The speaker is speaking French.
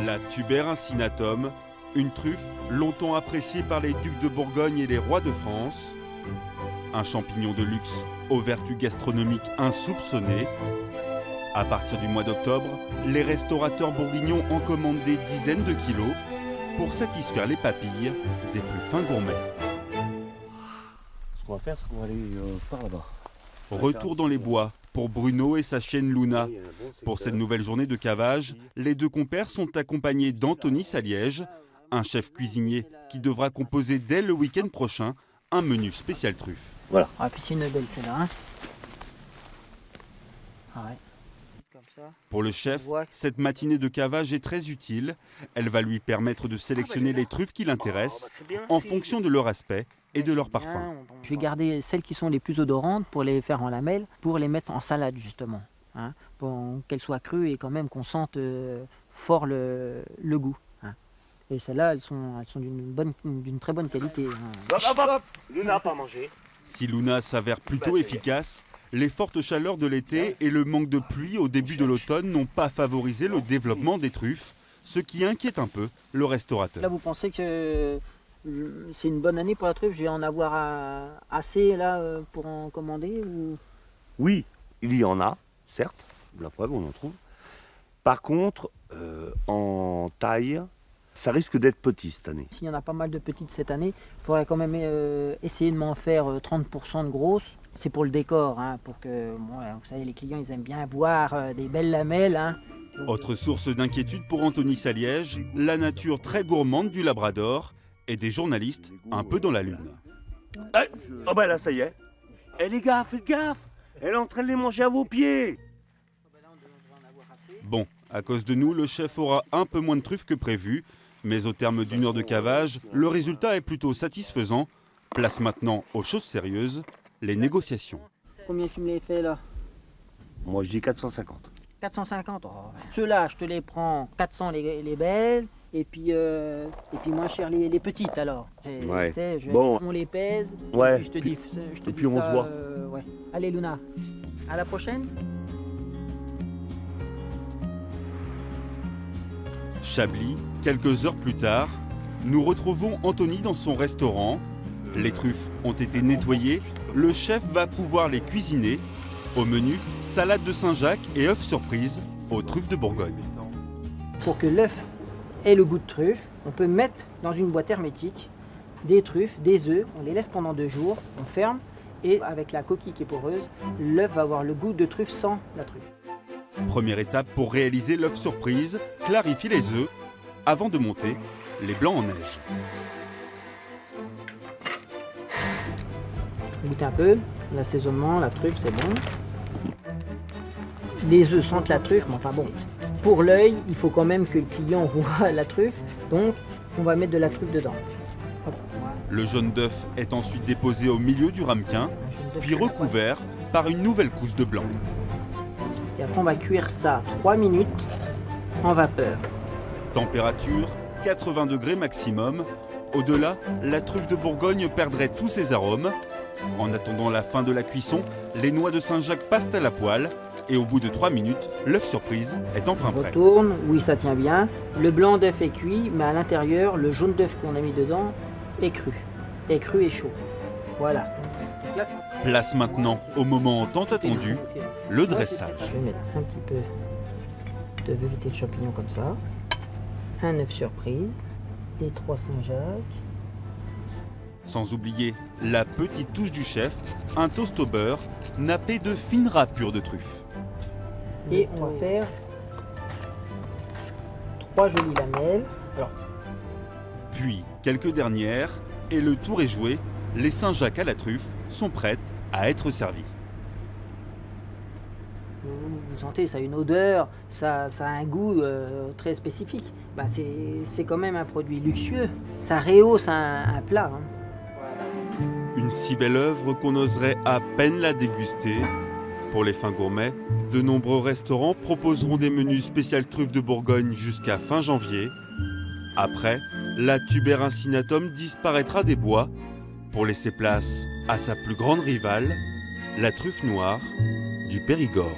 La Tuber incinatum, une truffe longtemps appréciée par les ducs de Bourgogne et les rois de France. Un champignon de luxe aux vertus gastronomiques insoupçonnées. À partir du mois d'octobre, les restaurateurs bourguignons en commandent des dizaines de kilos pour satisfaire les papilles des plus fins gourmets. Ce qu'on va faire, c'est qu'on va aller par là-bas. Retour dans les bois pour Bruno et sa chienne Luna. Pour cette nouvelle journée de cavage, les deux compères sont accompagnés d'Anthony Saliège, un chef cuisinier qui devra composer dès le week-end prochain un menu spécial truffe. Voilà. Ah, puis c'est une belle celle-là. Hein. Ah ouais. Comme ça. Pour le chef, cette matinée de cavage est très utile. Elle va lui permettre de sélectionner les truffes qui l'intéressent en fonction de leur aspect et de leur parfum. Je vais garder celles qui sont les plus odorantes pour les faire en lamelles, pour les mettre en salade justement. Hein, pour qu'elles soient crues et quand même qu'on sente fort le goût. Hein. Et celles-là, elles sont d'une très bonne qualité. Hein. Hop. Luna n'a pas mangé. Si Luna s'avère plutôt efficace, les fortes chaleurs de l'été et le manque de pluie au début de l'automne n'ont pas favorisé le développement des truffes, ce qui inquiète un peu le restaurateur. Là, vous pensez que c'est une bonne année pour la truffe? Je vais en avoir assez là pour en commander ou... Oui, il y en a, certes. La preuve, on en trouve. Par contre, en taille, ça risque d'être petit cette année. S'il y en a pas mal de petites cette année, il faudrait quand même essayer de m'en faire 30% de grosses. C'est pour le décor, hein, pour que, bon, vous savez, les clients ils aiment bien voir des belles lamelles. Hein. Autre source d'inquiétude pour Anthony Saliège, la nature très gourmande du Labrador et des journalistes un peu dans la lune. Oh bah là, ça y est. Eh les gars, faites gaffe. Elle est en train de les manger à vos pieds. Bon, à cause de nous, le chef aura un peu moins de truffes que prévu, mais au terme d'une heure de cavage, le résultat est plutôt satisfaisant. Place maintenant aux choses sérieuses, les négociations. Combien tu me les fais là? Moi, je dis 450. 450. Oh. Ceux-là, je te les prends 400 les belles, et puis moins cher les petites alors. Ouais. Bon. On les pèse, ouais. Et puis je te dis, et puis on se voit. Ouais. Allez Luna, à la prochaine. Chablis, quelques heures plus tard, nous retrouvons Anthony dans son restaurant. Les truffes ont été nettoyées, le chef va pouvoir les cuisiner. Au menu, salade de Saint-Jacques et œufs surprise aux truffes de Bourgogne. Pour que l'œuf ait le goût de truffe, on peut mettre dans une boîte hermétique des truffes, des œufs, on les laisse pendant 2 jours, on ferme et avec la coquille qui est poreuse, l'œuf va avoir le goût de truffe sans la truffe. Première étape pour réaliser l'œuf surprise, clarifier les œufs avant de monter les blancs en neige. Goûtez un peu, l'assaisonnement, la truffe, c'est bon. Les œufs sentent la truffe, mais enfin bon, pour l'œil, il faut quand même que le client voit la truffe, donc on va mettre de la truffe dedans. Hop, voilà. Le jaune d'œuf est ensuite déposé au milieu du ramequin, puis recouvert par une nouvelle couche de blanc. Et après on va cuire ça 3 minutes en vapeur. Température 80 degrés maximum. Au-delà, la truffe de Bourgogne perdrait tous ses arômes. En attendant la fin de la cuisson, les noix de Saint-Jacques passent à la poêle et au bout de 3 minutes, l'œuf surprise est enfin prêt. On retourne, oui ça tient bien. Le blanc d'œuf est cuit, mais à l'intérieur, le jaune d'œuf qu'on a mis dedans est cru. Est cru et chaud. Voilà. Place maintenant au moment tant attendu, le dressage. Je vais mettre un petit peu de velouté de champignons comme ça. Un œuf surprise. Les 3 Saint-Jacques. Sans oublier la petite touche du chef, un toast au beurre nappé de fines râpures de truffes. Et on va faire 3 jolies lamelles. Alors, puis quelques dernières, et le tour est joué, les Saint-Jacques à la truffe sont prêtes à être servies. vous sentez, ça a une odeur, ça a un goût très spécifique. Bah, c'est quand même un produit luxueux, ça rehausse un plat. Hein. Une si belle œuvre qu'on oserait à peine la déguster. Pour les fins gourmets, de nombreux restaurants proposeront des menus spécial truffes de Bourgogne jusqu'à fin janvier. Après, la Tuber incinatum disparaîtra des bois pour laisser place à sa plus grande rivale, la truffe noire du Périgord.